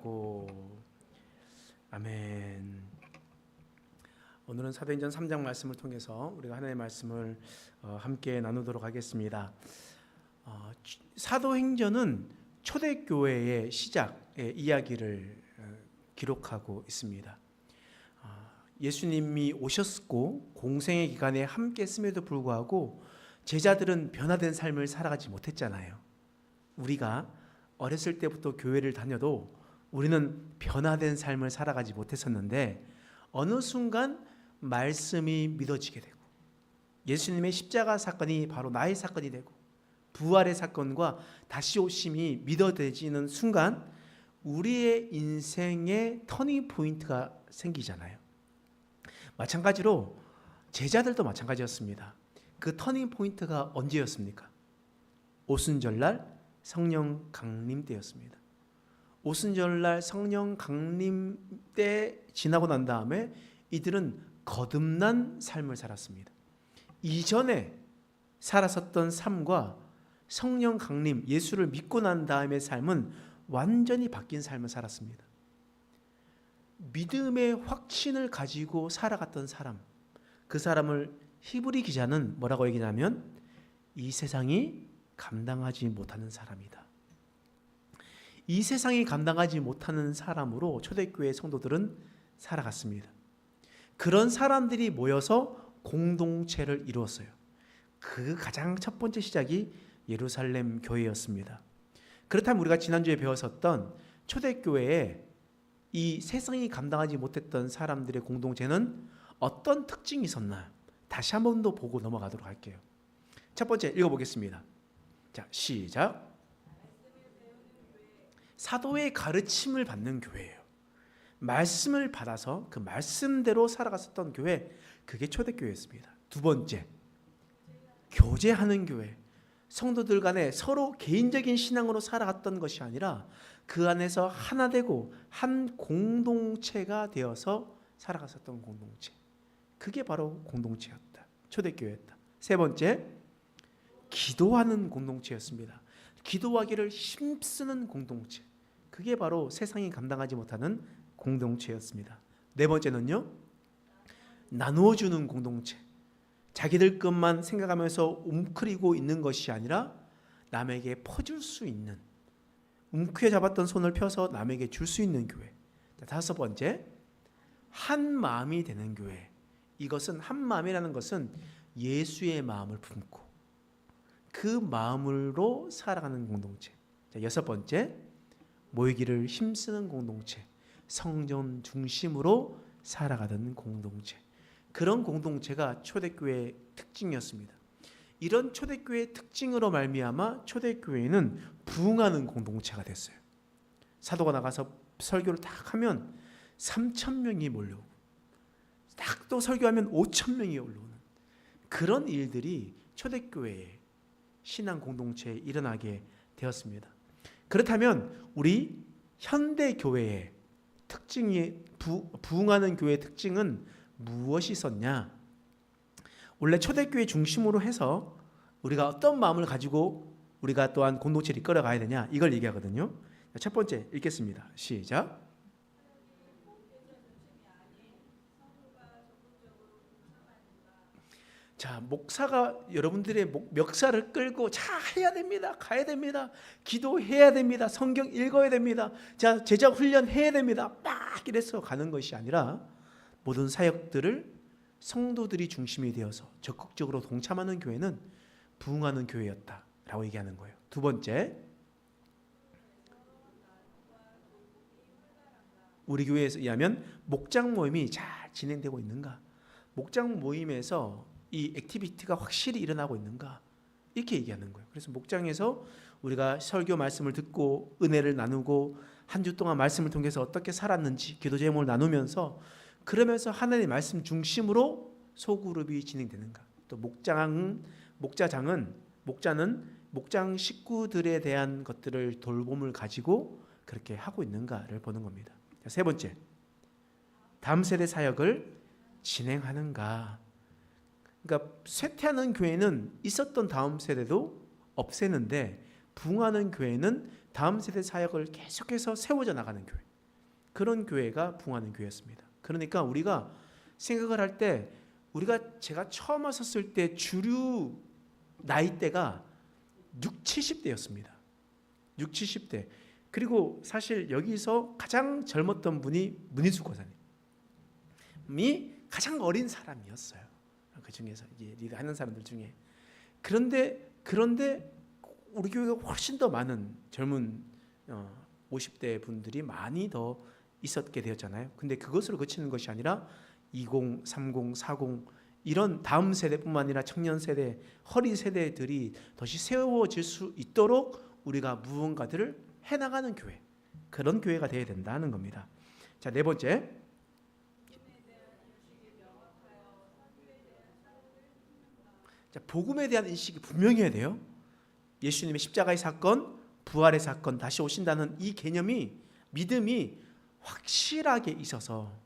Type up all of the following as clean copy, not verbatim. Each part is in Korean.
기도하고. 아멘. 오늘은 사도행전 3장 말씀을 통해서 우리가 하나님의 말씀을 함께 나누도록 하겠습니다. 사도행전은 초대교회의 시작의 이야기를 기록하고 있습니다. 예수님이 오셨고 공생의 기간에 함께 했음에도 불구하고 제자들은 변화된 삶을 살아가지 못했잖아요. 우리가 어렸을 때부터 교회를 다녀도 우리는 변화된 삶을 살아가지 못했었는데 어느 순간 말씀이 믿어지게 되고 예수님의 십자가 사건이 바로 나의 사건이 되고 부활의 사건과 다시 오심이 믿어지는 순간 우리의 인생의 터닝 포인트가 생기잖아요. 마찬가지로 제자들도 마찬가지였습니다. 그 터닝 포인트가 언제였습니까? 오순절날 성령 강림 때였습니다. 오순절날 성령 강림 때 지나고 난 다음에 이들은 거듭난 삶을 살았습니다. 이전에 살았었던 삶과 성령 강림, 예수를 믿고 난 다음의 삶은 완전히 바뀐 삶을 살았습니다. 믿음의 확신을 가지고 살아갔던 사람, 그 사람을 히브리 기자는 뭐라고 얘기하냐면 이 세상이 감당하지 못하는 사람이다. 이 세상이 감당하지 못하는 사람으로 초대교회 성도들은 살아갔습니다. 그런 사람들이 모여서 공동체를 이루었어요. 그 가장 첫 번째 시작이 예루살렘 교회였습니다. 그렇다면 우리가 지난주에 배웠었던 초대교회에 이 세상이 감당하지 못했던 사람들의 공동체는 어떤 특징이 있었나? 다시 한 번 더 보고 넘어가도록 할게요. 첫 번째 읽어보겠습니다. 자, 시작. 사도의 가르침을 받는 교회예요. 말씀을 받아서 그 말씀대로 살아갔었던 교회, 그게 초대교회였습니다. 두 번째, 교제하는 교회. 성도들 간에 서로 개인적인 신앙으로 살아갔던 것이 아니라 그 안에서 하나 되고 한 공동체가 되어서 살아갔었던 공동체. 그게 바로 공동체였다. 초대교회였다. 세 번째, 기도하는 공동체였습니다. 기도하기를 힘쓰는 공동체. 그게 바로 세상이 감당하지 못하는 공동체였습니다. 네 번째는요, 나누어주는 공동체. 자기들 것만 생각하면서 웅크리고 있는 것이 아니라 남에게 퍼줄 수 있는, 움켜 잡았던 손을 펴서 남에게 줄 수 있는 교회. 다섯 번째, 한 마음이 되는 교회. 이것은 한 마음이라는 것은 예수의 마음을 품고 그 마음으로 살아가는 공동체. 여섯 번째, 모이기를 힘쓰는 공동체. 성전 중심으로 살아가던 공동체. 그런 공동체가 초대교회의 특징이었습니다. 이런 초대교회의 특징으로 말미암아 초대교회는 부흥하는 공동체가 됐어요. 사도가 나가서 설교를 딱 하면 3,000명이 몰려오고 딱 또 설교하면 5,000명이 올라오는 그런 일들이 초대교회의 신앙 공동체에 일어나게 되었습니다. 그렇다면 우리 현대교회의 특징이 부흥하는 교회의 특징은 무엇이 있었냐? 원래 초대교회 중심으로 해서 우리가 어떤 마음을 가지고 우리가 또한 공동체를 이끌어가야 되냐? 이걸 얘기하거든요. 첫 번째 읽겠습니다. 시작. 자, 목사가 여러분들의 멱살을 끌고 자, 해야 됩니다. 가야 됩니다. 기도해야 됩니다. 성경 읽어야 됩니다. 자, 제자 훈련 해야 됩니다. 막 이래서 가는 것이 아니라 모든 사역들을 성도들이 중심이 되어서 적극적으로 동참하는 교회는 부흥하는 교회였다라고 얘기하는 거예요. 두 번째, 우리 교회에서 의하면 목장 모임이 잘 진행되고 있는가? 목장 모임에서 이 액티비티가 확실히 일어나고 있는가? 이렇게 얘기하는 거예요. 그래서 목장에서 우리가 설교 말씀을 듣고 은혜를 나누고 한 주 동안 말씀을 통해서 어떻게 살았는지 기도 제목을 나누면서 그러면서 하나님의 말씀 중심으로 소그룹이 진행되는가? 또 목자는 목장 식구들에 대한 것들을 돌봄을 가지고 그렇게 하고 있는가를 보는 겁니다. 세 번째, 다음 세대 사역을 진행하는가? 그러니까 쇠퇴하는 교회는 있었던 다음 세대도 없애는데 부흥하는 교회는 다음 세대 사역을 계속해서 세워져 나가는 교회. 그런 교회가 부흥하는 교회였습니다. 그러니까 우리가 생각을 할 때 제가 처음 왔었을 때 주류 나이대가 6, 70대였습니다. 6, 70대. 그리고 사실 여기서 가장 젊었던 분이 문희수 권사님이 가장 어린 사람이었어요. 그 중에서 이제 리더하는 사람들 중에. 그런데 우리 교회가 훨씬 더 많은 젊은 50대 분들이 많이 더 있었게 되었잖아요. 근데 그것으로 그치는 것이 아니라 20, 30, 40 이런 다음 세대뿐만 아니라 청년 세대, 허리 세대들이 다시 세워질 수 있도록 우리가 무언가들을 해나가는 교회, 그런 교회가 되어야 된다는 겁니다. 자, 네 번째, 자, 복음에 대한 인식이 분명해야 돼요. 예수님의 십자가의 사건, 부활의 사건, 다시 오신다는 이 개념이, 믿음이 확실하게 있어서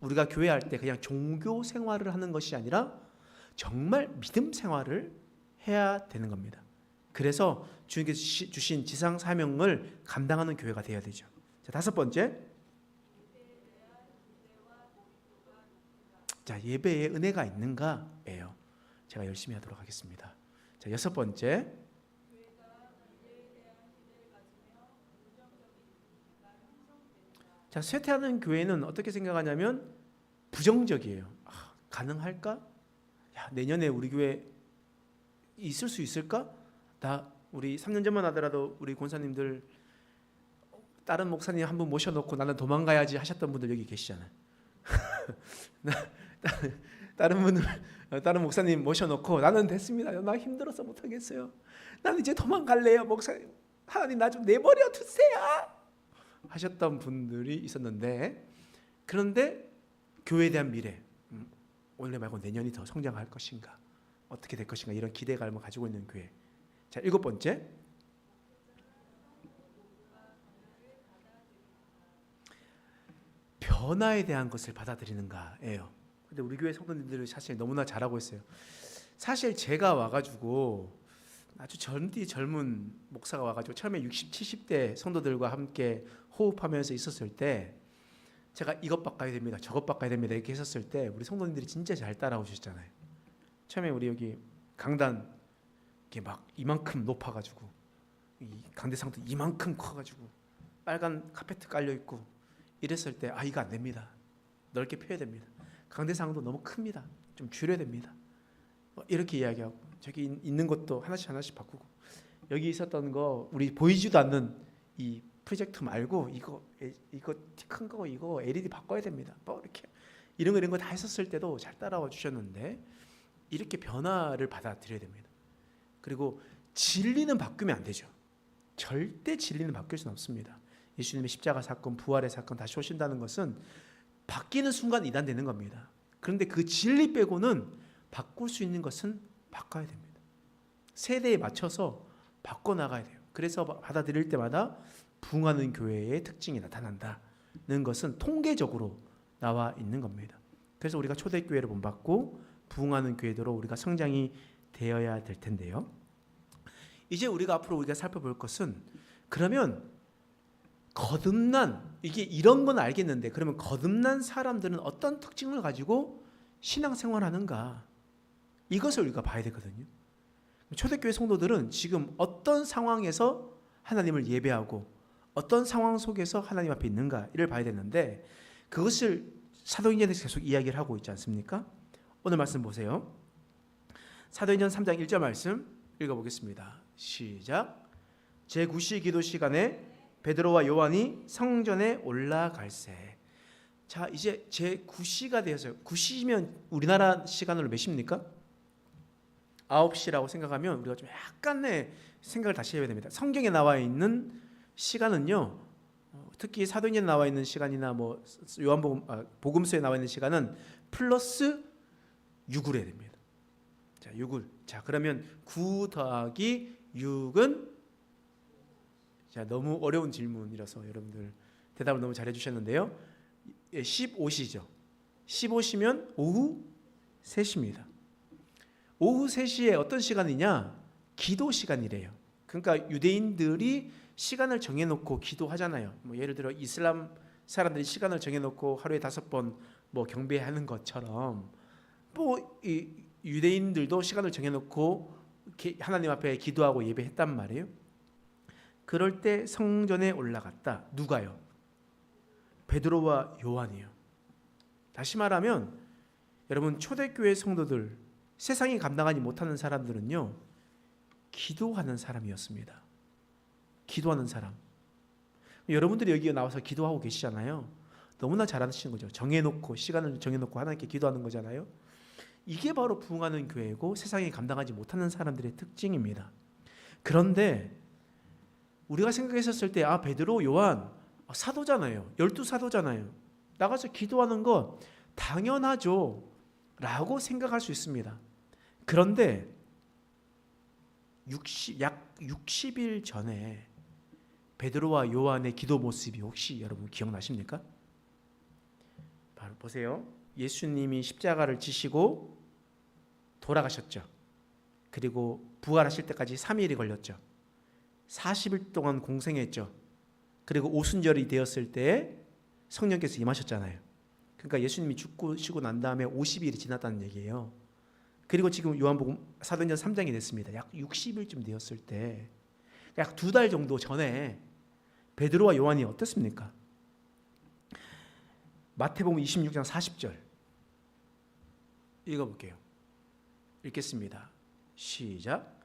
우리가 교회할 때 그냥 종교 생활을 하는 것이 아니라 정말 믿음 생활을 해야 되는 겁니다. 그래서 주님께서 주신 지상 사명을 감당하는 교회가 되어야 되죠. 자, 다섯 번째, 자, 예배에 은혜가 있는가예요. 제가 열심히 하도록 하겠습니다. 자, 여섯 번째, 자, 쇠퇴하는 교회는 어떻게 생각하냐면 부정적이에요. 가능할까? 야, 내년에 우리 교회 있을 수 있을까? 우리 3년 전만 하더라도 우리 권사님들 다른 목사님 한 분 모셔놓고 나는 도망가야지 하셨던 분들 여기 계시잖아요. 다른 목사님 모셔놓고 나는 됐습니다. 나 힘들어서 못하겠어요. 나는 이제 도망갈래요. 목사님, 하나님 나 좀 내버려 두세요. 하셨던 분들이 있었는데, 그런데 교회에 대한 미래, 올해 말고 내년이 더 성장할 것인가, 어떻게 될 것인가, 이런 기대감을 가지고 있는 교회. 자, 일곱 번째, 변화에 대한 것을 받아들이는가예요. 근데 우리 교회 성도님들이 사실 너무나 잘하고 있어요. 사실 제가 와가지고 아주 젊은 목사가 와가지고 처음에 60, 70대 성도들과 함께 호흡하면서 있었을 때, 제가 이것 바꿔야 됩니다, 저것 바꿔야 됩니다 이렇게 했었을 때 우리 성도님들이 진짜 잘 따라오셨잖아요. 처음에 우리 여기 강단 이게 막 이만큼 높아가지고, 이 강대상도 이만큼 커가지고 빨간 카페트 깔려 있고 이랬을 때, 이거 안 됩니다, 넓게 펴야 됩니다, 강대상도 너무 큽니다, 좀 줄여야 됩니다, 이렇게 이야기하고, 저기 있는 것도 하나씩 바꾸고, 여기 있었던 거 우리 보이지도 않는 이 프로젝트 말고 이거 큰 거 이거 LED 바꿔야 됩니다, 뭐 이렇게 이런 거 다 했었을 때도 잘 따라와 주셨는데, 이렇게 변화를 받아들여야 됩니다. 그리고 진리는 바꾸면 안 되죠. 절대 진리는 바뀔 수는 없습니다. 예수님의 십자가 사건, 부활의 사건, 다시 오신다는 것은 바뀌는 순간 이단되는 겁니다. 그런데 그 진리 빼고는 바꿀 수 있는 것은 바꿔야 됩니다. 세대에 맞춰서 바꿔나가야 돼요. 그래서 받아들일 때마다 부흥하는 교회의 특징이 나타난다는 것은 통계적으로 나와 있는 겁니다. 그래서 우리가 초대교회를 본받고 부흥하는 교회대로 우리가 성장이 되어야 될 텐데요. 이제 앞으로 우리가 살펴볼 것은, 그러면 거듭난, 이게 이런 건 알겠는데, 그러면 거듭난 사람들은 어떤 특징을 가지고 신앙생활하는가, 이것을 우리가 봐야 되거든요. 초대교회 성도들은 지금 어떤 상황에서 하나님을 예배하고 어떤 상황 속에서 하나님 앞에 있는가, 이를 봐야 되는데, 그것을 사도행전에서 계속 이야기를 하고 있지 않습니까? 오늘 말씀 보세요. 사도행전 3장 1절 말씀 읽어보겠습니다. 시작. 제9시 기도 시간에 베드로와 요한이 성전에 올라갈새. 자, 이제 제9시가 되었어요. 9시면 우리나라 시간으로 몇 시입니까? 9시라고 생각하면 우리가 좀 약간의 생각을 다시 해야 됩니다. 성경에 나와 있는 시간은요, 특히 사도행전에 나와 있는 시간이나 뭐 요한복음 복음서에 나와 있는 시간은 플러스 6을 해야 됩니다. 자, 6을. 자, 그러면 9 더하기 6은, 자, 너무 어려운 질문이라서 여러분들 대답을 너무 잘해 주셨는데요. 15시죠. 15시면 오후 3시입니다. 오후 3시에 어떤 시간이냐? 기도 시간이래요. 그러니까 유대인들이 시간을 정해놓고 기도하잖아요. 뭐 예를 들어 이슬람 사람들이 시간을 정해놓고 하루에 5번 뭐 경배하는 것처럼 뭐 이 유대인들도 시간을 정해놓고 하나님 앞에 기도하고 예배했단 말이에요. 그럴 때 성전에 올라갔다. 누가요? 베드로와 요한이요. 다시 말하면 여러분, 초대교회 성도들, 세상이 감당하지 못하는 사람들은요, 기도하는 사람이었습니다. 기도하는 사람. 여러분들이 여기 나와서 기도하고 계시잖아요. 너무나 잘하시는 거죠. 정해놓고, 시간을 정해놓고 하나님께 기도하는 거잖아요. 이게 바로 부흥하는 교회고 세상이 감당하지 못하는 사람들의 특징입니다. 그런데 우리가 생각했었을 때 베드로, 요한 사도잖아요. 12사도잖아요. 나가서 기도하는 거 당연하죠 라고 생각할 수 있습니다. 그런데 약 60일 전에 베드로와 요한의 기도 모습이 혹시 여러분 기억나십니까? 바로 보세요. 예수님이 십자가를 지시고 돌아가셨죠. 그리고 부활하실 때까지 3일이 걸렸죠. 40일 동안 공생했죠. 그리고 오순절이 되었을 때 성령께서 임하셨잖아요. 그러니까 예수님이 죽고 난 다음에 50일이 지났다는 얘기예요. 그리고 지금 요한복음 사도행전 3장이 됐습니다. 약 60일쯤 되었을 때, 약 2달 정도 전에 베드로와 요한이 어떻습니까? 마태복음 26장 40절 읽어볼게요. 읽겠습니다. 시작.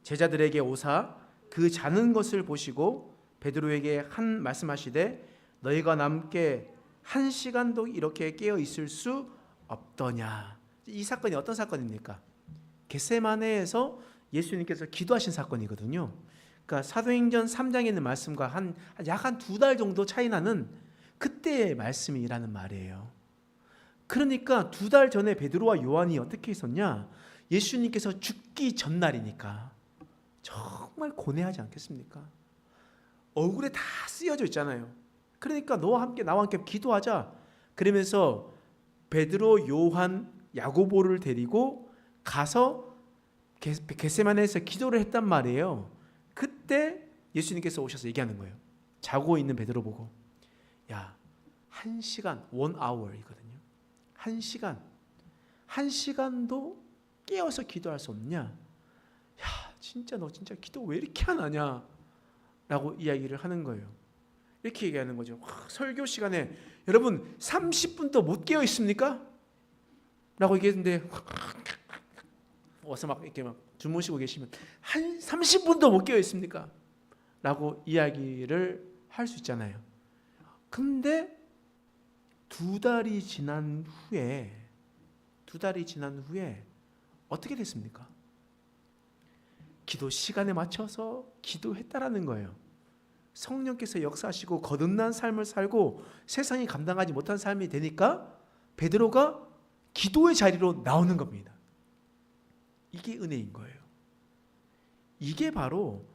제자들에게 오사 그 자는 것을 보시고 베드로에게 한 말씀하시되 너희가 남게 1시간도 이렇게 깨어 있을 수 없더냐. 이 사건이 어떤 사건입니까? 겟세마네에서 예수님께서 기도하신 사건이거든요. 그러니까 사도행전 3장에 있는 말씀과 약 한 2달 정도 차이 나는 그때의 말씀이라는 말이에요. 그러니까 2달 전에 베드로와 요한이 어떻게 있었냐? 예수님께서 죽기 전날이니까 정말 고뇌하지 않겠습니까? 얼굴에 다 쓰여져 있잖아요. 그러니까 나와 함께 기도하자. 그러면서 베드로, 요한, 야고보를 데리고 가서 겟세마네에서 기도를 했단 말이에요. 그때 예수님께서 오셔서 얘기하는 거예요. 자고 있는 베드로 보고, 야, 1시간, 1hour이거든요. 1시간, 1시간도 깨어서 기도할 수 없냐? 야, 진짜 너 진짜 기도 왜 이렇게 안 하냐? 라고 이야기를 하는 거예요. 이렇게 얘기하는 거죠. 설교 시간에 여러분 30분도 못 깨어 있습니까? 라고 얘기했는데 와서 막 이렇게 막 주무시고 계시면 한 30분도 못 깨어 있습니까? 라고 이야기를 할 수 있잖아요. 근데 2달이 지난 후에 어떻게 됐습니까? 기도 시간에 맞춰서 기도했다라는 거예요. 성령께서 역사하시고 거듭난 삶을 살고 세상이 감당하지 못한 삶이 되니까 베드로가 기도의 자리로 나오는 겁니다. 이게 은혜인 거예요. 이게 바로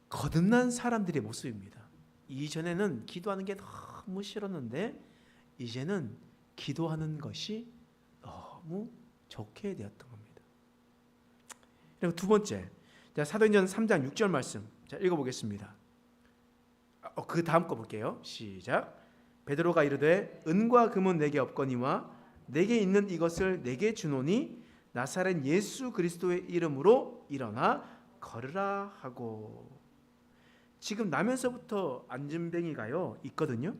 거듭난 사람들의 모습입니다. 이전에는 기도하는 게 너무 싫었는데 이제는 기도하는 것이 너무 좋게 되었던 겁니다. 그리고 두 번째, 사도행전 3장 6절 말씀 읽어보겠습니다. 그 다음 거 볼게요. 시작. 베드로가 이르되 은과 금은 내게 없거니와 내게 있는 이것을 내게 주노니 나사렛 예수 그리스도의 이름으로 일어나 걸으라 하고. 지금 나면서부터 안진뱅이가요 있거든요.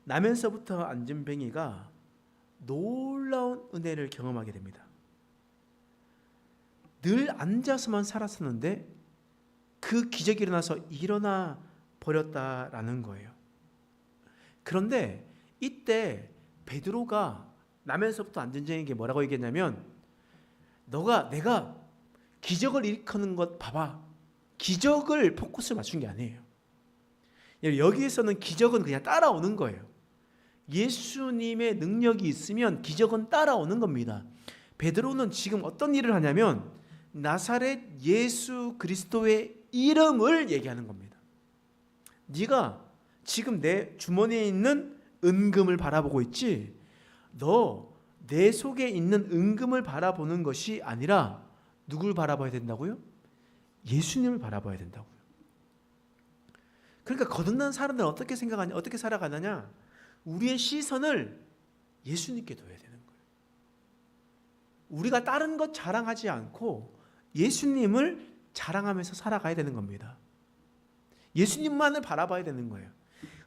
나면서부터 안진뱅이가 놀라운 은혜를 경험하게 됩니다. 늘 앉아서만 살았었는데 그 기적이 일어나서 일어나 버렸다라는 거예요. 그런데 이때 베드로가 나면서부터 안진뱅이에게 뭐라고 얘기했냐면, 내가 기적을 일으키는 것 봐봐. 기적을 포커스를 맞춘 게 아니에요. 여기에서는 기적은 그냥 따라오는 거예요. 예수님의 능력이 있으면 기적은 따라오는 겁니다. 베드로는 지금 어떤 일을 하냐면 나사렛 예수 그리스도의 이름을 얘기하는 겁니다. 네가 지금 내 주머니에 있는 은금을 바라보고 있지? 너 내 속에 있는 은금을 바라보는 것이 아니라 누굴 바라봐야 된다고요? 예수님을 바라봐야 된다고요. 그러니까 거듭난 사람들은 어떻게 생각하냐, 어떻게 살아가느냐? 우리의 시선을 예수님께 둬야 되는 거예요. 우리가 다른 것 자랑하지 않고 예수님을 자랑하면서 살아가야 되는 겁니다. 예수님만을 바라봐야 되는 거예요.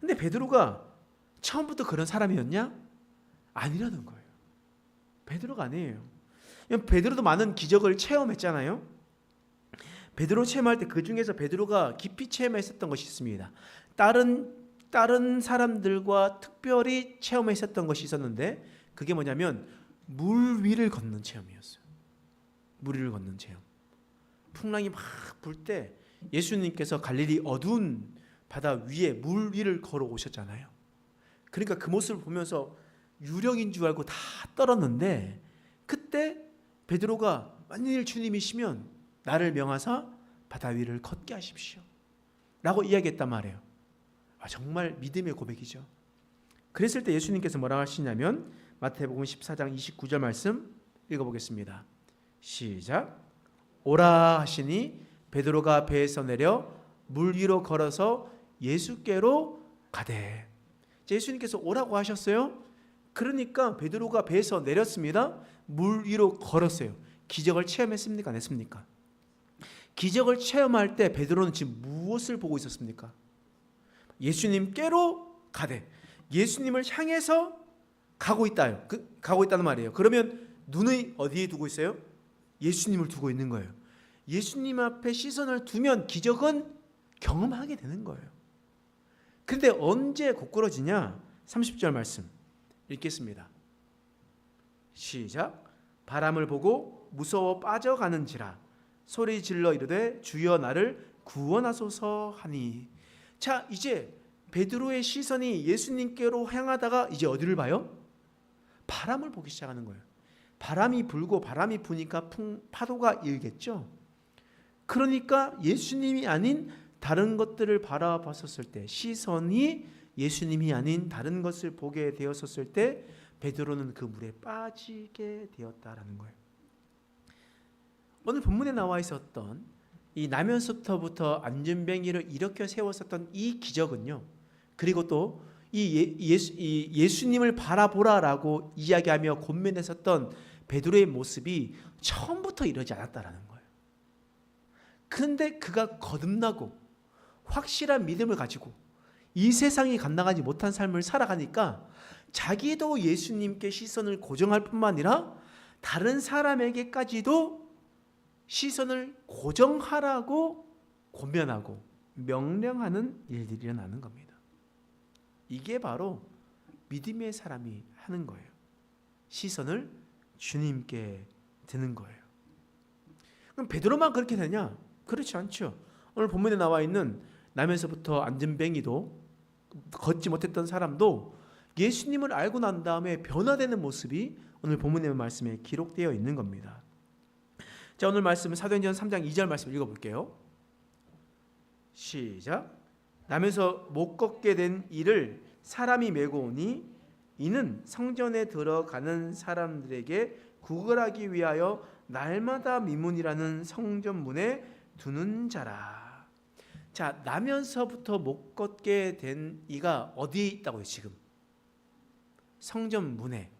근데 베드로가 처음부터 그런 사람이었냐? 아니라는 거예요. 베드로가 아니에요. 베드로도 많은 기적을 체험했잖아요. 베드로 체험할 때 그 중에서 베드로가 깊이 체험했었던 것이 있습니다. 다른 사람들과 특별히 체험했었던 것이 있었는데 그게 뭐냐면 물 위를 걷는 체험이었어요. 물 위를 걷는 체험. 풍랑이 막 불 때 예수님께서 갈릴리 어두운 바다 위에 물 위를 걸어오셨잖아요. 그러니까 그 모습을 보면서 유령인 줄 알고 다 떨었는데 그때 베드로가 만일 주님이시면 나를 명하사 바다 위를 걷게 하십시오 라고 이야기했단 말이에요. 정말 믿음의 고백이죠. 그랬을 때 예수님께서 뭐라고 하시냐면 마태복음 14장 29절 말씀 읽어보겠습니다. 시작. 오라 하시니 베드로가 배에서 내려 물 위로 걸어서 예수께로 가되. 예수님께서 오라고 하셨어요. 그러니까 베드로가 배에서 내렸습니다. 물 위로 걸었어요. 기적을 체험했습니까? 안 했습니까? 기적을 체험할 때 베드로는 지금 무엇을 보고 있었습니까? 예수님께로 가되. 예수님을 향해서 가고 있다요. 가고 있다는 말이에요. 그러면 눈을 어디에 두고 있어요? 예수님을 두고 있는 거예요. 예수님 앞에 시선을 두면 기적은 경험하게 되는 거예요. 근데 언제 곧걸어지냐? 30절 말씀 읽겠습니다. 시작. 바람을 보고 무서워 빠져가는지라 소리 질러 이르되 주여 나를 구원하소서 하니. 자, 이제 베드로의 시선이 예수님께로 향하다가 이제 어디를 봐요? 바람을 보기 시작하는 거예요. 바람이 불고 바람이 부니까 파도가 일겠죠. 그러니까 예수님이 아닌 다른 것들을 바라봤었을 때, 시선이 예수님이 아닌 다른 것을 보게 되었었을 때 베드로는 그 물에 빠지게 되었다라는 거예요. 오늘 본문에 나와 있었던 이 나면서부터 안전뱅이를 일으켜 세웠었던 이 기적은요, 그리고 또 이 예수님을 바라보라라고 이야기하며 권면했었던 베드로의 모습이 처음부터 이러지 않았다라는 거예요. 그런데 그가 거듭나고 확실한 믿음을 가지고 이 세상이 감당하지 못한 삶을 살아가니까 자기도 예수님께 시선을 고정할 뿐만 아니라 다른 사람에게까지도 시선을 고정하라고 권면하고 명령하는 일들이 일어나는 겁니다. 이게 바로 믿음의 사람이 하는 거예요. 시선을 주님께 드는 거예요. 그럼 베드로만 그렇게 되냐? 그렇지 않죠. 오늘 본문에 나와 있는 나면서부터 안전뱅이도 걷지 못했던 사람도 예수님을 알고 난 다음에 변화되는 모습이 오늘 본문의 말씀에 기록되어 있는 겁니다. 자, 오늘 말씀은 사도행전 3장 2절 말씀 읽어볼게요. 시작. 나면서 못 걷게 된 이를 사람이 메고 오니 이는 성전에 들어가는 사람들에게 구걸하기 위하여 날마다 미문이라는 성전 문에 두는 자라. 자, 나면서부터 못 걷게 된 이가 어디에 있다고요? 지금 성전 문에,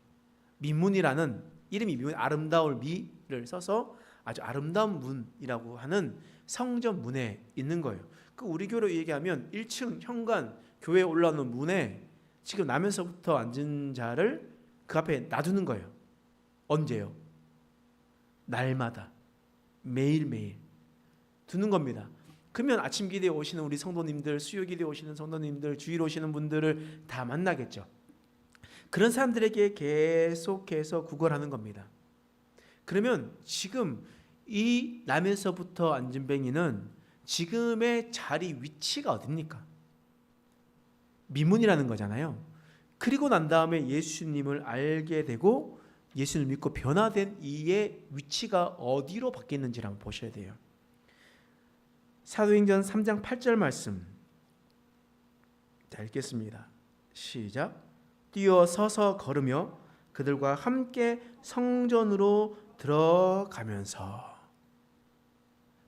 미문이라는 이름이 미문, 아름다울 미를 써서 아주 아름다운 문이라고 하는 성전 문에 있는 거예요. 그 우리 교로 얘기하면 1층 현관 교회에 올라오는 문에 지금 나면서부터 앉은 자를 그 앞에 놔두는 거예요. 언제요? 날마다, 매일매일 두는 겁니다. 그러면 아침 기대에 오시는 우리 성도님들, 수요 기대에 오시는 성도님들, 주일 오시는 분들을 다 만나겠죠. 그런 사람들에게 계속해서 구걸하는 겁니다. 그러면 지금 이 나면서부터 앉은 지금의 자리 위치가 어딥니까? 미문이라는 거잖아요. 그리고 난 다음에 예수님을 알게 되고 예수님을 믿고 변화된 이의 위치가 어디로 바뀌었는지를 한번 보셔야 돼요. 사도행전 3장 8절 말씀 자, 읽겠습니다. 시작. 뛰어 서서 걸으며 그들과 함께 성전으로 들어가면서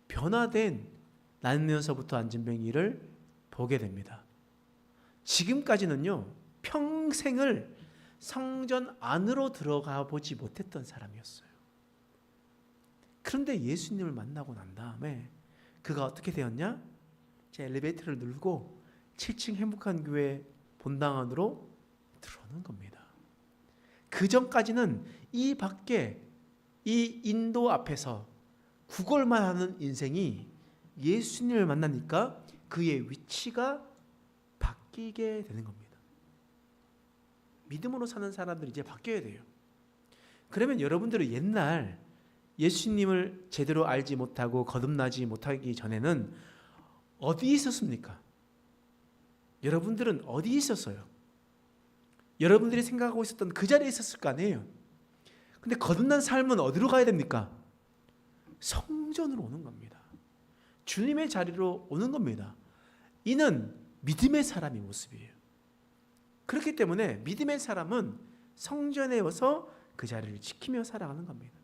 변화된 나면서부터 앉은 보게 됩니다. 지금까지는요, 평생을 성전 안으로 들어가 보지 못했던 사람이었어요. 그런데 예수님을 만나고 난 다음에 그가 어떻게 되었냐? 제 엘리베이터를 누르고 7층 행복한 교회 본당 안으로 들어오는 겁니다. 그 전까지는 이 밖에 이 인도 앞에서 구걸만 하는 인생이 예수님을 만나니까 그의 위치가 바뀌게 되는 겁니다. 믿음으로 사는 사람들이 이제 바뀌어야 돼요. 그러면 여러분들은 옛날 예수님을 제대로 알지 못하고 거듭나지 못하기 전에는 어디에 있었습니까? 여러분들은 어디에 있었어요? 여러분들이 생각하고 있었던 그 자리에 있었을 거 아니에요. 근데 거듭난 삶은 어디로 가야 됩니까? 성전으로 오는 겁니다. 주님의 자리로 오는 겁니다. 이는 믿음의 사람의 모습이에요. 그렇기 때문에 믿음의 사람은 성전에 와서 그 자리를 지키며 살아가는 겁니다.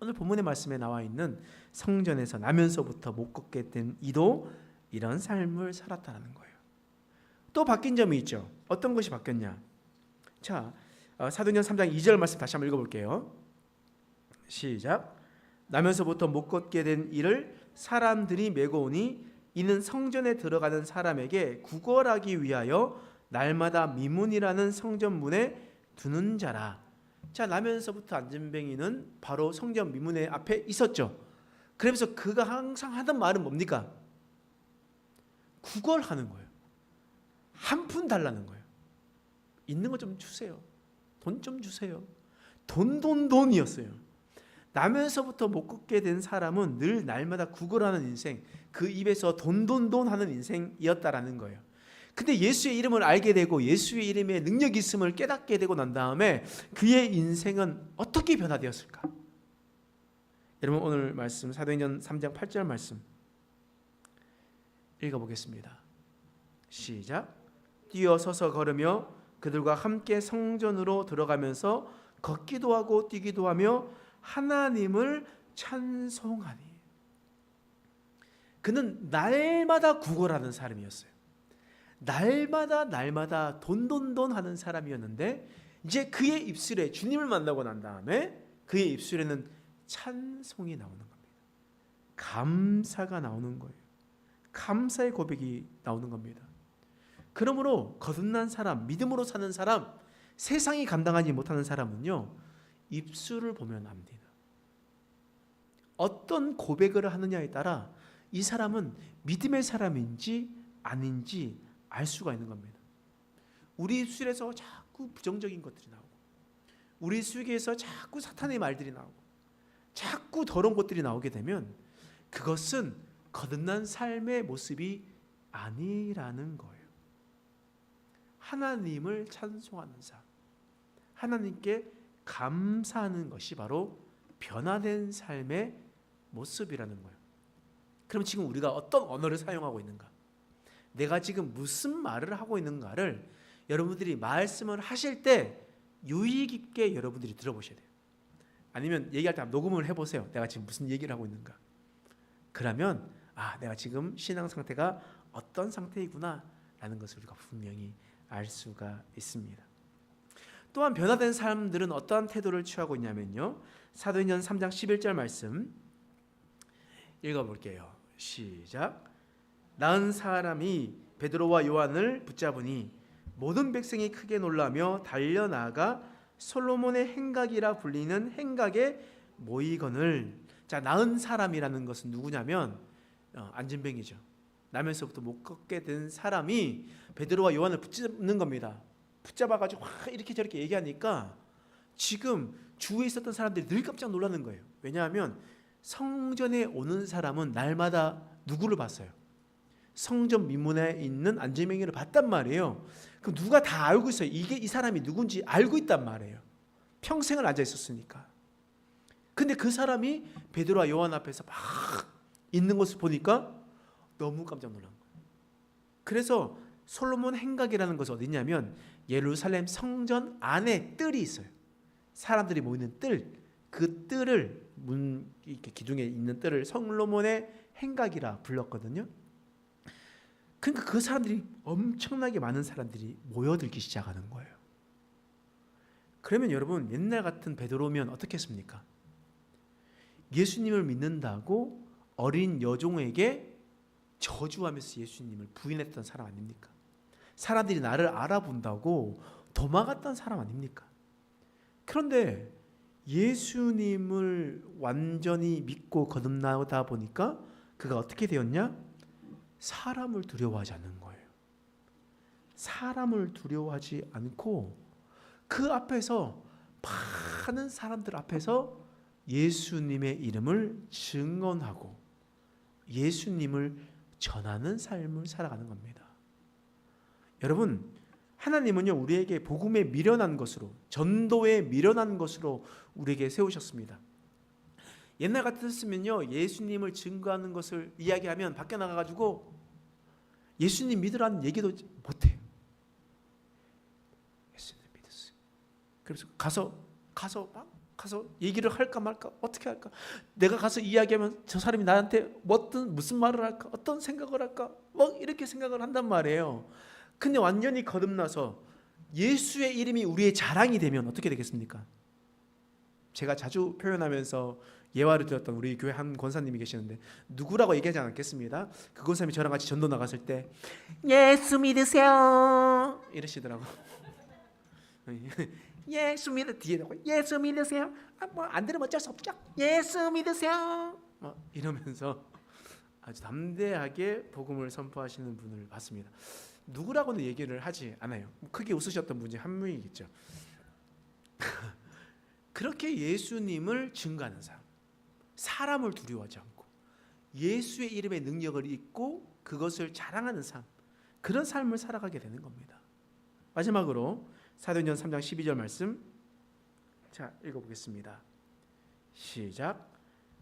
오늘 본문의 말씀에 나와 있는 성전에서 나면서부터 못 걷게 된 이도 이런 삶을 살았다는 거예요. 또 바뀐 점이 있죠. 어떤 것이 바뀌었냐? 자, 사도행전 3장 2절 말씀 다시 한번 읽어볼게요. 시작. 나면서부터 못 걷게 된 이를 사람들이 메고 오니 이는 성전에 들어가는 사람에게 구걸하기 위하여 날마다 미문이라는 성전문에 두는 자라. 자, 나면서부터 안진뱅이는 바로 성전 미문의 앞에 있었죠. 그러면서 그가 항상 하던 말은 뭡니까? 구걸하는 거예요. 한 푼 달라는 거예요. 있는 거 좀 주세요. 돈 좀 주세요. 돈이었어요. 나면서부터 못 걷게 된 사람은 늘 날마다 구걸하는 인생, 그 입에서 돈 하는 인생이었다라는 거예요. 근데 예수의 이름을 알게 되고 예수의 이름에 능력이 있음을 깨닫게 되고 난 다음에 그의 인생은 어떻게 변화되었을까? 여러분, 오늘 말씀 사도행전 3장 8절 말씀 읽어보겠습니다. 시작. 뛰어서서 걸으며 그들과 함께 성전으로 들어가면서 걷기도 하고 뛰기도 하며 하나님을 찬송하니. 그는 날마다 구걸하는 사람이었어요. 날마다 돈 하는 사람이었는데 이제 그의 입술에 주님을 만나고 난 다음에 그의 입술에는 찬송이 나오는 겁니다. 감사가 나오는 거예요. 감사의 고백이 나오는 겁니다. 그러므로 거듭난 사람, 믿음으로 사는 사람, 세상이 감당하지 못하는 사람은요, 입술을 보면 압니다. 어떤 고백을 하느냐에 따라 이 사람은 믿음의 사람인지 아닌지 알 수가 있는 겁니다. 우리 입술에서 자꾸 부정적인 것들이 나오고, 우리 속에서 자꾸 사탄의 말들이 나오고, 자꾸 더러운 것들이 나오게 되면 그것은 거듭난 삶의 모습이 아니라는 거예요. 하나님을 찬송하는 삶, 하나님께 감사하는 것이 바로 변화된 삶의 모습이라는 거예요. 그럼 지금 우리가 어떤 언어를 사용하고 있는가? 내가 지금 무슨 말을 하고 있는가를 여러분들이 말씀을 하실 때 유의 깊게 여러분들이 들어보셔야 돼요. 아니면 얘기할 때 녹음을 해보세요. 내가 지금 무슨 얘기를 하고 있는가? 그러면 내가 지금 신앙 상태가 어떤 상태이구나 라는 것을 우리가 분명히 알 수가 있습니다. 또한 변화된 사람들은 어떠한 태도를 취하고 있냐면요, 사도행전 3장 11절 말씀 읽어볼게요. 시작. 나은 사람이 베드로와 요한을 붙잡으니 모든 백성이 크게 놀라며 달려나가 솔로몬의 행각이라 불리는 행각에 모이거늘. 자, 나은 사람이라는 것은 누구냐면 안진뱅이죠. 나면서부터 못 걷게 된 사람이 베드로와 요한을 붙잡는 겁니다. 붙잡아가지고 이렇게 저렇게 얘기하니까 지금 주위에 있었던 사람들이 늘 깜짝 놀라는 거예요. 왜냐하면 성전에 오는 사람은 날마다 누구를 봤어요? 성전 미문에 있는 안진뱅이를 봤단 말이에요. 그럼 누가 다 알고 있어요. 이게 이 사람이 누군지 알고 있단 말이에요. 평생을 앉아 있었으니까. 근데 그 사람이 베드로와 요한 앞에서 막 있는 것을 보니까 너무 깜짝 놀란 거예요. 그래서 솔로몬 행각이라는 것은 어디냐면 예루살렘 성전 안에 뜰이 있어요. 사람들이 모이는 뜰, 그 뜰을 이렇게 기둥에 있는 뜰을 솔로몬의 행각이라 불렀거든요. 그러니까 그 사람들이 엄청나게 많은 사람들이 모여들기 시작하는 거예요. 그러면 여러분 옛날 같은 베드로면 어떻게 했습니까? 예수님을 믿는다고 어린 여종에게 저주하면서 예수님을 부인했던 사람 아닙니까? 사람들이 나를 알아본다고 도망갔던 사람 아닙니까? 그런데 예수님을 완전히 믿고 거듭나다 보니까 그가 어떻게 되었냐? 사람을 두려워하지 않는 거예요. 사람을 두려워하지 않고 그 앞에서 많은 사람들 앞에서 예수님의 이름을 증언하고 예수님을 전하는 삶을 살아가는 겁니다. 여러분, 하나님은요 우리에게 복음에 미련한 것으로, 전도에 미련한 것으로 우리에게 세우셨습니다. 옛날 같았으면요 예수님을 증거하는 것을 이야기하면 밖에 나가가지고 예수님 믿으라는 얘기도 못해요. 예수님 믿으세요. 그래서 가서 얘기를 할까 말까, 어떻게 할까, 내가 가서 이야기하면 저 사람이 나한테 무슨 말을 할까, 어떤 생각을 할까, 이렇게 생각을 한단 말이에요. 근데 완전히 거듭나서 예수의 이름이 우리의 자랑이 되면 어떻게 되겠습니까? 제가 자주 표현하면서 예화를 들었던 우리 교회 한 권사님이 계시는데 누구라고 얘기하지 않겠습니다. 그 권사님이 저랑 같이 전도 나갔을 때 예수 믿으세요 이러시더라고. 예수 믿으 뒤에다가 예수 믿으세요. 안 들으면 어쩔 수 없죠. 예수 믿으세요. 이러면서 아주 담대하게 복음을 선포하시는 분을 봤습니다. 누구라고는 얘기를 하지 않아요. 크게 웃으셨던 분이 한 명이겠죠. 그렇게 예수님을 증거하는 사람, 사람을 두려워하지 않고 예수의 이름의 능력을 잊고 그것을 자랑하는 삶, 그런 삶을 살아가게 되는 겁니다. 마지막으로 사도행전 3장 12절 말씀, 자 읽어보겠습니다. 시작.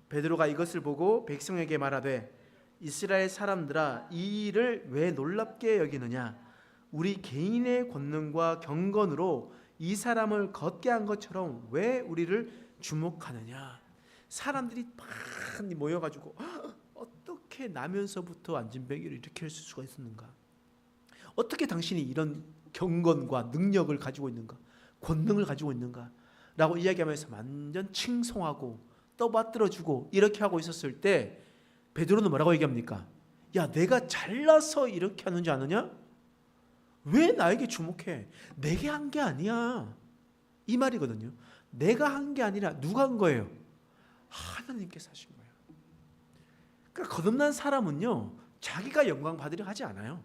베드로가 이것을 보고 백성에게 말하되 이스라엘 사람들아, 이 일을 왜 놀랍게 여기느냐? 우리 개인의 권능과 경건으로 이 사람을 걷게 한 것처럼 왜 우리를 주목하느냐? 사람들이 많이 모여가지고 어떻게 나면서부터 안진뱅이를 이렇게 할 수가 있었는가? 어떻게 당신이 이런 경건과 능력을 가지고 있는가? 권능을 가지고 있는가? 라고 이야기하면서 완전 칭송하고 떠받들어주고 이렇게 하고 있었을 때 베드로는 뭐라고 얘기합니까? 야, 내가 잘나서 이렇게 하는 줄 아느냐? 왜 나에게 주목해? 내게 한 게 아니야. 이 말이거든요. 내가 한 게 아니라 누가 한 거예요? 하나님께서 하신 거예요. 그러니까 거듭난 사람은요 자기가 영광 받으려 하지 않아요.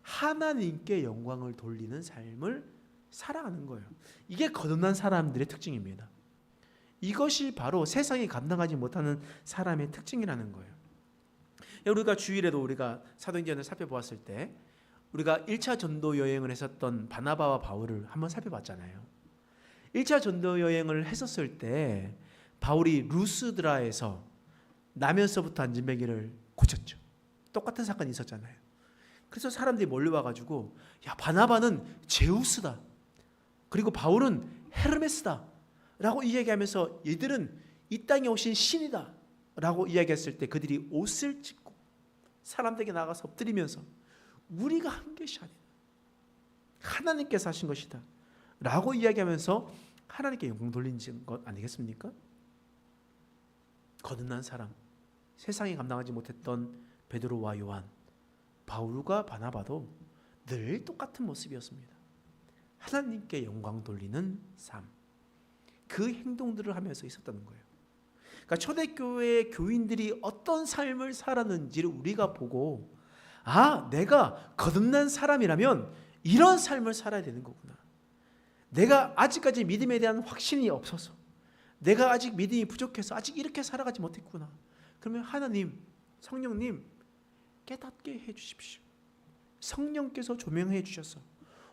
하나님께 영광을 돌리는 삶을 살아가는 거예요. 이게 거듭난 사람들의 특징입니다. 이것이 바로 세상이 감당하지 못하는 사람의 특징이라는 거예요. 우리가 주일에도 우리가 사도행전을 살펴보았을 때 우리가 1차 전도 여행을 했었던 바나바와 바울을 한번 살펴봤잖아요. 1차 전도 여행을 했었을 때 바울이 루스드라에서 나면서부터 안진뱅이를 고쳤죠. 똑같은 사건이 있었잖아요. 그래서 사람들이 몰려와가지고 야, 바나바는 제우스다, 그리고 바울은 헤르메스다 라고 이야기하면서 얘들은 이 땅에 오신 신이다 라고 이야기했을 때 그들이 옷을 찢고 사람들에게 나가서 엎드리면서 우리가 한 것이 아니다, 하나님께서 하신 것이다 라고 이야기하면서 하나님께 영광 돌린 것 아니겠습니까? 거듭난 사람, 세상이 감당하지 못했던 베드로와 요한, 바울과 바나바도 늘 똑같은 모습이었습니다. 하나님께 영광 돌리는 삶, 그 행동들을 하면서 있었다는 거예요. 그러니까 초대교회 교인들이 어떤 삶을 살았는지를 우리가 보고 내가 거듭난 사람이라면 이런 삶을 살아야 되는 거구나. 내가 아직까지 믿음에 대한 확신이 없어서, 내가 아직 믿음이 부족해서 아직 이렇게 살아가지 못했구나. 그러면 하나님, 성령님 깨닫게 해주십시오. 성령께서 조명해 주셔서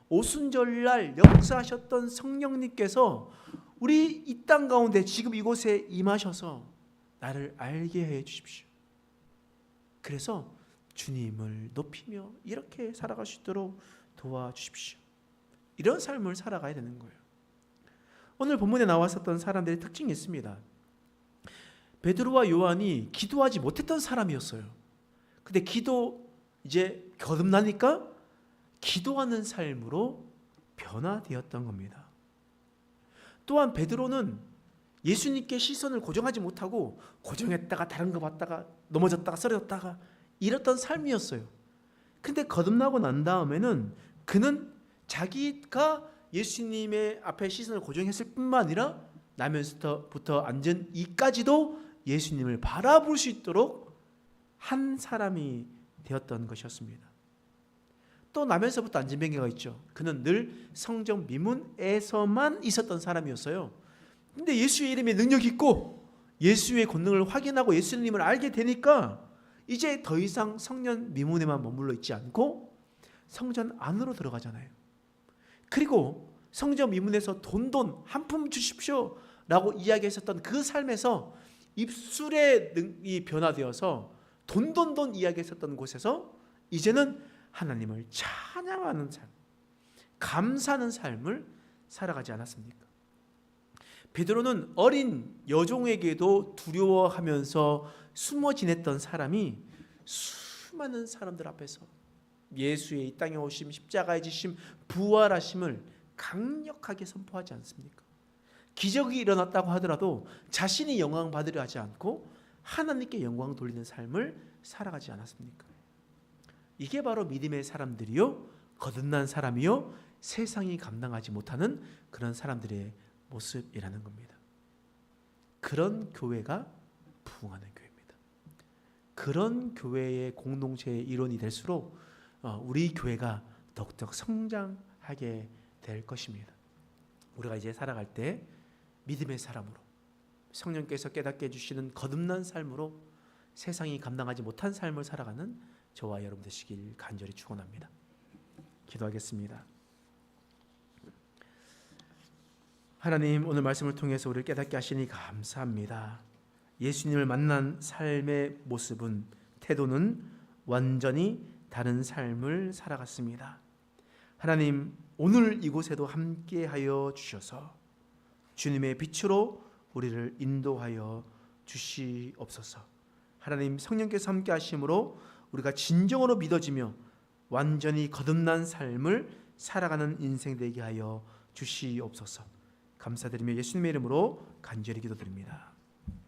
오순절날 역사하셨던 성령님께서 우리 이 땅 가운데 지금 이곳에 임하셔서 나를 알게 해 주십시오. 그래서 주님을 높이며 이렇게 살아갈 수 있도록 도와주십시오. 이런 삶을 살아가야 되는 거예요. 오늘 본문에 나왔었던 사람들의 특징이 있습니다. 베드로와 요한이 기도하지 못했던 사람이었어요. 근데 이제 거듭나니까 기도하는 삶으로 변화되었던 겁니다. 또한 베드로는 예수님께 시선을 고정하지 못하고 고정했다가 다른 거 봤다가 넘어졌다가 쓰러졌다가 이랬던 삶이었어요. 근데 거듭나고 난 다음에는 그는 자기가 예수님의 앞에 시선을 고정했을 뿐만 아니라 나면서부터 앉은 이까지도 예수님을 바라볼 수 있도록 한 사람이 되었던 것이었습니다. 또 나면서부터 앉은 변개가 있죠. 그는 늘 성전 미문에서만 있었던 사람이었어요. 근데 예수의 이름에 능력이 있고 예수의 권능을 확인하고 예수님을 알게 되니까 이제 더 이상 성전 미문에만 머물러 있지 않고 성전 안으로 들어가잖아요. 그리고 성전 미문에서 돈 한 푼 주십시오 라고 이야기했었던 그 삶에서 입술에 이 변화되어서 돈 이야기했었던 곳에서 이제는 하나님을 찬양하는 삶, 감사하는 삶을 살아가지 않았습니까? 베드로는 어린 여종에게도 두려워하면서 숨어 지냈던 사람이 수많은 사람들 앞에서 예수의 이 땅에 오심, 십자가에 지심, 부활하심을 강력하게 선포하지 않습니까? 기적이 일어났다고 하더라도 자신이 영광 받으려 하지 않고 하나님께 영광 돌리는 삶을 살아가지 않았습니까? 이게 바로 믿음의 사람들이요, 거듭난 사람이요, 세상이 감당하지 못하는 그런 사람들의 모습이라는 겁니다. 그런 교회가 부흥하는 교회입니다. 그런 교회의 공동체의 일원이 될수록 우리 교회가 더욱더 성장하게 될 것입니다. 우리가 이제 살아갈 때 믿음의 사람으로, 성령께서 깨닫게 해주시는 거듭난 삶으로 세상이 감당하지 못한 삶을 살아가는 저와 여러분 되시길 간절히 축원합니다. 기도하겠습니다. 하나님, 오늘 말씀을 통해서 우리를 깨닫게 하시니 감사합니다. 예수님을 만난 삶의 모습은, 태도는 완전히 다른 삶을 살아갔습니다. 하나님, 오늘 이곳에도 함께하여 주셔서 주님의 빛으로 우리를 인도하여 주시옵소서. 하나님, 성령께서 함께 하심으로 우리가 진정으로 믿어지며 완전히 거듭난 삶을 살아가는 인생 되게 하여 주시옵소서. 감사드리며 예수님의 이름으로 간절히 기도드립니다.